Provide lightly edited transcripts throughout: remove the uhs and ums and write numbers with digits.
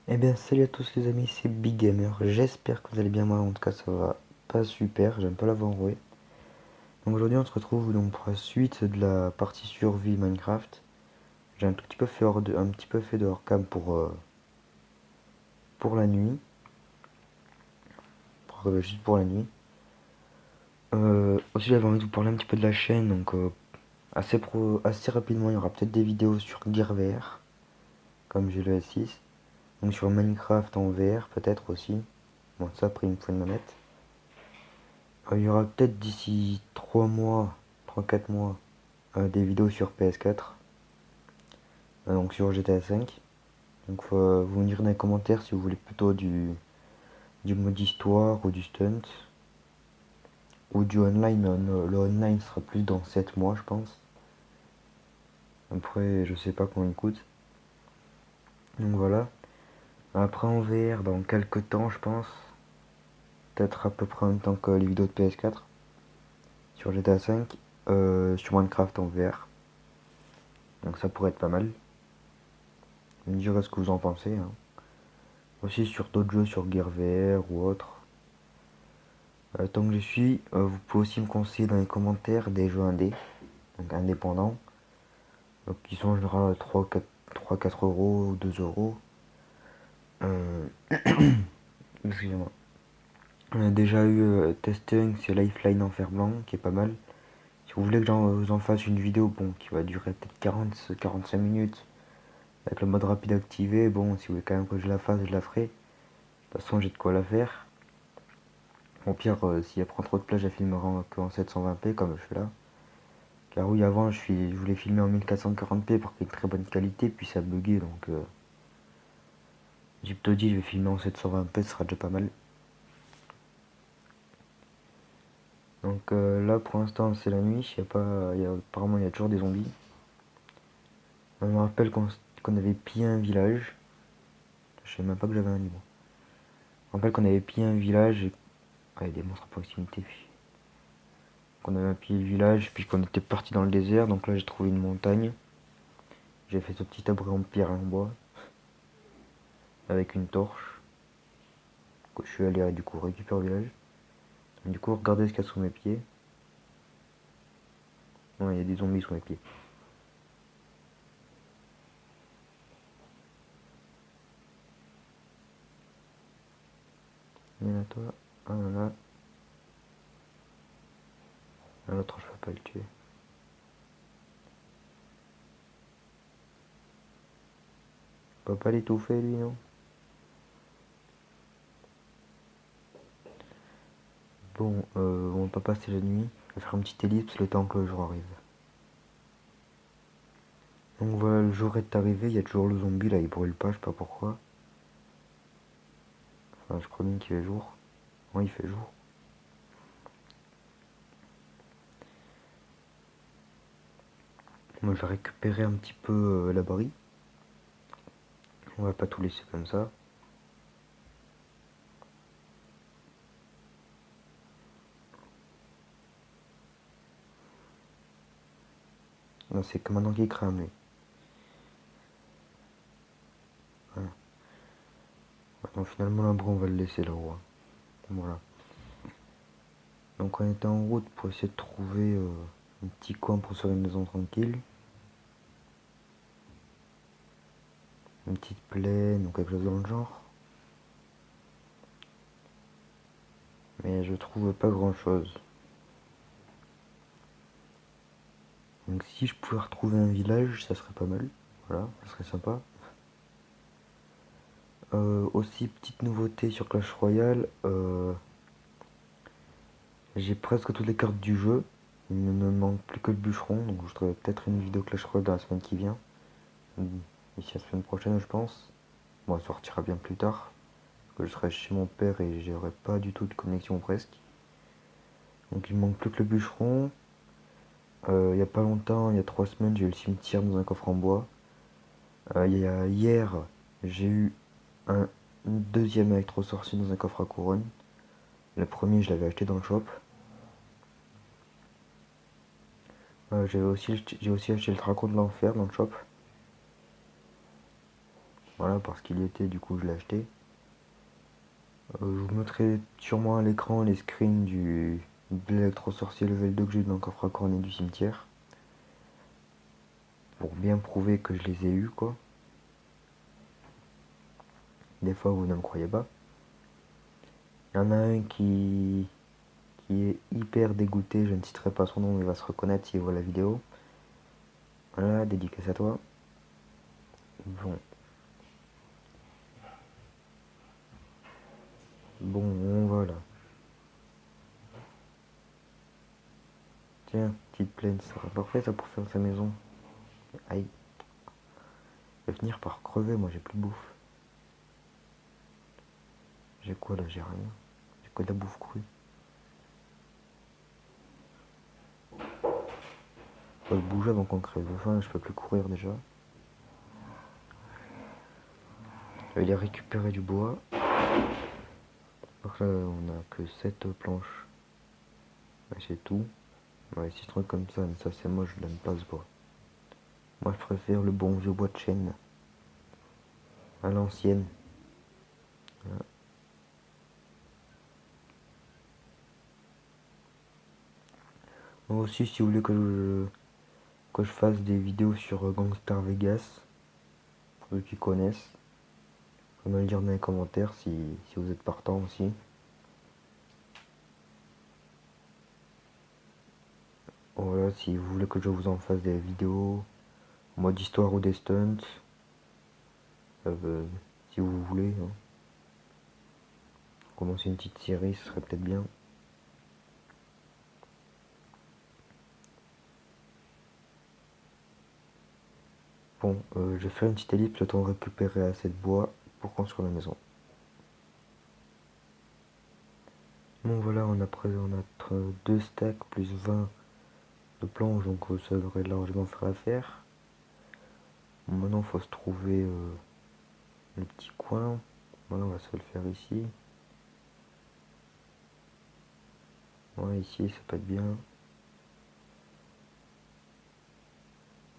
Eh bien, salut à tous les amis, c'est Big Gamer. J'espère que vous allez bien. Moi, en tout cas, ça va pas super. J'aime pas l'avoir joué. Donc aujourd'hui, on se retrouve donc pour la suite de la partie survie Minecraft. J'ai un tout petit peu fait un petit peu fait de hors-cam pour la nuit, juste pour la nuit. Aussi, j'avais envie de vous parler un petit peu de la chaîne. Donc assez rapidement, il y aura peut-être des vidéos sur Gear VR, comme j'ai le S6. Donc sur Minecraft en VR, peut-être aussi. Bon, ça après, il me faut une manette. Il y aura peut-être d'ici 3 mois, 3 4 mois, des vidéos sur PS4, donc sur GTA 5. Donc vous me direz dans les commentaires si vous voulez plutôt du mode histoire ou du stunt ou du online, mais le online sera plus dans 7 mois je pense. Après je sais pas combien il coûte. Donc voilà. Après en VR dans quelques temps je pense. Peut-être à peu près en même temps que les vidéos de PS4 sur GTA 5, sur Minecraft en VR. Donc ça pourrait être pas mal. Vous me direz ce que vous en pensez, hein. Aussi sur d'autres jeux, sur Gear VR ou autres. Tant que je suis, vous pouvez aussi me conseiller dans les commentaires des jeux indés, donc indépendants, donc qui sont en général 3 4 euros ou 2 euros. Euh, Excusez-moi. On a déjà eu Testing, c'est Lifeline en fer blanc, qui est pas mal. Si vous voulez que vous en fasse une vidéo, bon, qui va durer peut-être 45 minutes, avec le mode rapide activé, bon, si vous voulez quand même que je la fasse, je la ferai. De toute façon, j'ai de quoi la faire. Au pire, si elle prend trop de place, je la filmerai qu'en 720p, comme je fais là. Car oui, avant, je voulais filmer en 1440p pour qu'il y ait une très bonne qualité, puis ça buguait, donc j'ai plutôt dit je vais filmer en 720p, ce sera déjà pas mal. Donc là, pour l'instant, c'est la nuit, apparemment, il y a toujours des zombies. Je me rappelle qu'on avait pillé un village. Je savais même pas que j'avais un niveau. Je me rappelle qu'on avait pillé un village et... Ah, il y a des monstres à proximité. Qu'on avait pillé le village, puis qu'on était parti dans le désert, donc là j'ai trouvé une montagne. J'ai fait ce petit abri en pierre et en bois, avec une torche, que je suis allé du coup récupérer le village. Du coup, regardez ce qu'il y a sous mes pieds. Ouais, il y a des zombies sous mes pieds. Il y en a toi, un là. L'autre, je peux pas le tuer. Je peux pas l'étouffer lui, non? Bon, on va pas passer la nuit. Je vais faire une petite ellipse le temps que le jour arrive. Donc voilà, le jour est arrivé, il y a toujours le zombie là, il brûle pas, je sais pas pourquoi. Enfin, je crois bien qu'il fait jour. Ouais, il fait jour. Moi, je vais récupérer un petit peu l'abri. On va pas tout laisser comme ça. Là, c'est que maintenant qu'il crame lui. Voilà. Donc finalement, l'abri, on va le laisser là haut, hein. Voilà. Donc on était en route pour essayer de trouver un petit coin pour se faire une maison tranquille. Une petite plaine ou quelque chose dans le genre. Mais je trouve pas grand chose. Donc si je pouvais retrouver un village, ça serait pas mal. Voilà, ça serait sympa. Aussi, petite nouveauté sur Clash Royale, j'ai presque toutes les cartes du jeu. Il ne me manque plus que le bûcheron, donc je ferai peut-être une vidéo Clash Royale dans la semaine qui vient. Ici la semaine prochaine, je pense. Bon, elle sortira bien plus tard. Parce que je serai chez mon père et j'aurai pas du tout de connexion presque. Donc il me manque plus que le bûcheron. Il y a pas longtemps, il y a 3 semaines, j'ai eu le cimetière dans un coffre en bois. Hier, j'ai eu un deuxième électro-sorcier dans un coffre à couronne. Le premier, je l'avais acheté dans le shop. J'ai aussi acheté le dragon de l'enfer dans le shop. Voilà, parce qu'il y était, du coup je l'ai acheté. Je vous mettrai sûrement à l'écran les screens de l'électro-sorcier level 2 que j'ai eu dans le coffre à cornet du cimetière. Pour bien prouver que je les ai eus, quoi. Des fois vous ne me croyez pas. Il y en a un qui est hyper dégoûté, je ne citerai pas son nom, mais il va se reconnaître s'il voit la vidéo. Voilà, dédicace à toi. Bon. Bon, voilà. Tiens, petite plaine, ça sera parfait ça pour faire sa maison. Aïe. Je vais finir par crever, moi j'ai plus de bouffe. J'ai quoi là? J'ai rien. J'ai que de la bouffe crue. Faut se bouger avant qu'on crève de faim, je peux plus courir déjà. Je vais aller récupérer du bois. Donc là on a que 7 planches. Ouais, c'est tout. Ouais, 6 trucs comme ça, mais ça c'est moche, je l'aime pas ce bois. Moi je préfère le bon vieux bois de chêne. À l'ancienne. Voilà. Moi aussi si vous voulez que je fasse des vidéos sur Gangstar Vegas, pour ceux qui connaissent, vous pouvez me le dire dans les commentaires si vous êtes partant aussi. Voilà, si vous voulez que je vous en fasse des vidéos en mode histoire ou des stunts, si vous voulez, hein. Commencer une petite série, ce serait peut-être bien. Bon, je vais faire une petite ellipse, le temps de récupérer assez de bois pour construire la maison. Bon voilà, on a 2 stacks plus 20 de planches, donc ça devrait largement faire l'affaire. Bon, maintenant, il faut se trouver le petit coin. Voilà, on va se le faire ici. Ouais, ici, ça peut être bien.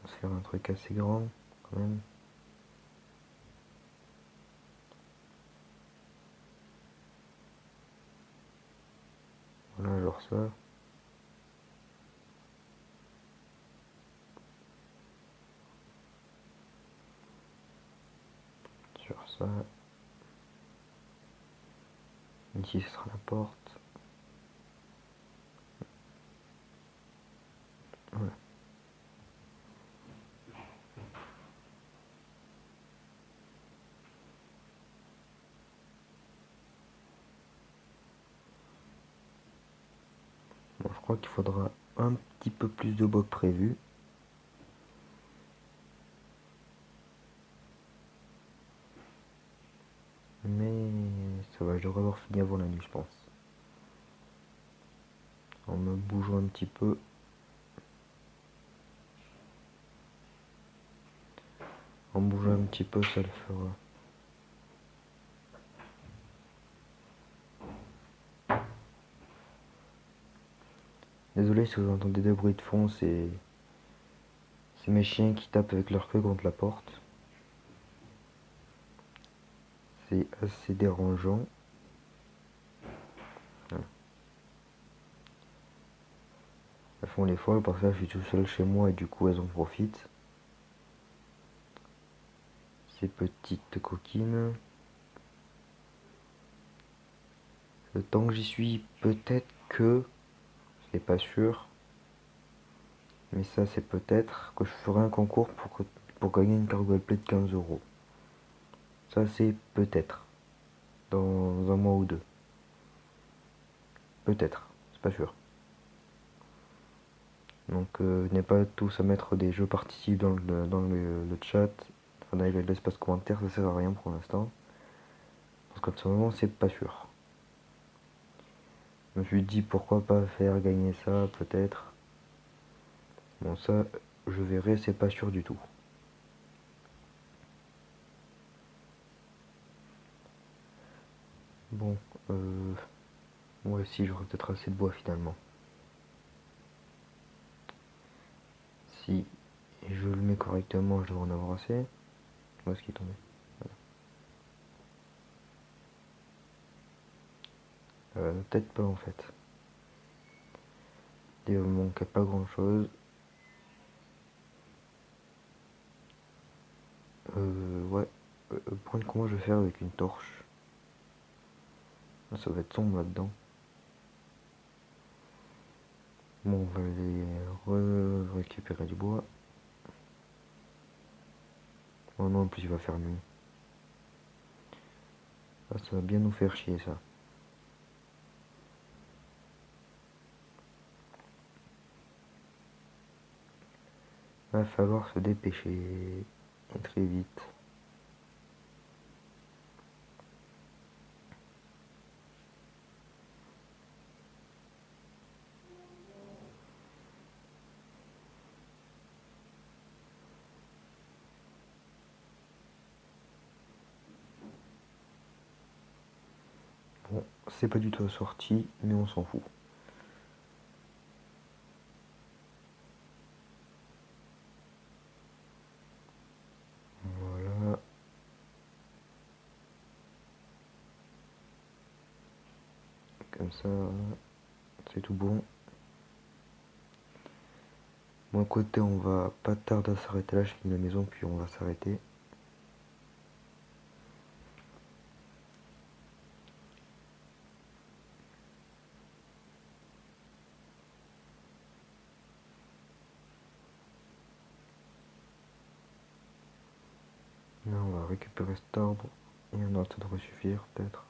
On va se faire un truc assez grand, quand même. Voilà, genre ça. Sur ça. Ici, ce sera la porte. Voilà. Bon, je crois qu'il faudra un petit peu plus de bois que prévu. Mais ça va, je devrais avoir fini avant la nuit, je pense. En me bougeant un petit peu. En bougeant un petit peu, ça le fera. Désolé si vous entendez des bruits de fond, c'est mes chiens qui tapent avec leur queue contre la porte. C'est assez dérangeant. Voilà. Elles font les folles parce que là je suis tout seul chez moi et du coup elles en profitent. Ces petites coquines. Le temps que j'y suis, peut-être que, c'est pas sûr, mais ça c'est peut-être que je ferai un concours pour gagner une carte Play de 15 €. Ça c'est peut-être, dans un mois ou deux. Peut-être, c'est pas sûr. Donc n'hésitez pas tous à mettre des jeux participes dans le chat. Enfin, dans l'espace commentaire, ça sert à rien pour l'instant. Parce qu'en ce moment c'est pas sûr. Je me suis dit pourquoi pas faire gagner ça peut-être. Bon ça je verrai, c'est pas sûr du tout. Bon, ouais si j'aurais peut-être assez de bois finalement. Si je le mets correctement, je devrais en avoir assez. Où est-ce qu'il est tombé? peut-être pas en fait. Il me manquait pas grand chose. Ouais. Prendre comment je vais faire avec une torche. Ça va être sombre là-dedans. Bon, on va aller récupérer du bois. Oh non, en plus il va faire nuit. Ah, ça va bien nous faire chier ça. Va falloir se dépêcher. Et très vite. Bon, c'est pas du tout assorti, mais on s'en fout. Voilà. Comme ça, c'est tout bon. Mon côté, on va pas tarder à s'arrêter là. Je finis la maison, puis on va s'arrêter. Là, on va récupérer cet arbre. Et un autre, ça devrait suffire, peut-être.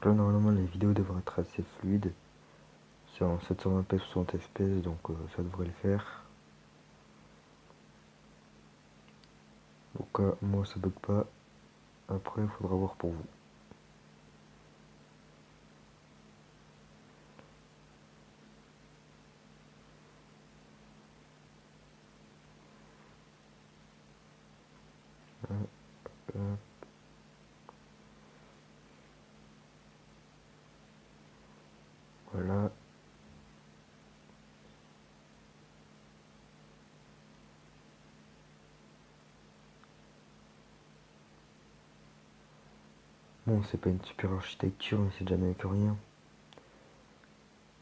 Là, normalement, les vidéos devraient être assez fluides. C'est en 720p 60 fps, donc ça devrait le faire. Au cas, moi, ça bug pas. Après, il faudra voir pour vous. Hop. Voilà. Bon, c'est pas une super architecture, mais c'est déjà mieux que rien.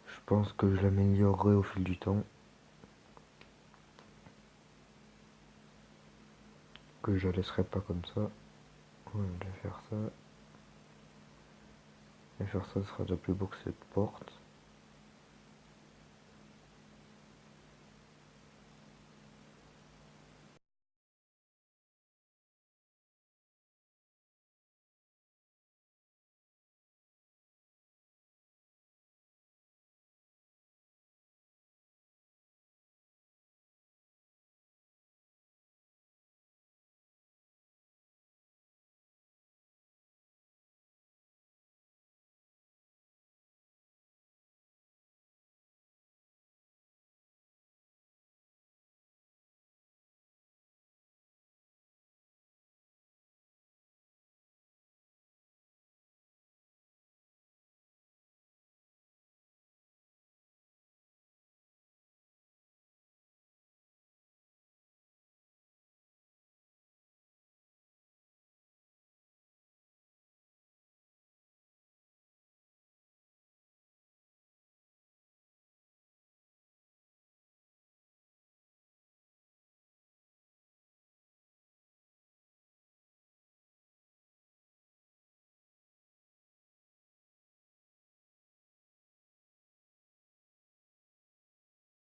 Je pense que je l'améliorerai au fil du temps. Que je la laisserai pas comme ça. Ouais, je vais faire ça. Et faire ça sera déjà plus beau que cette porte.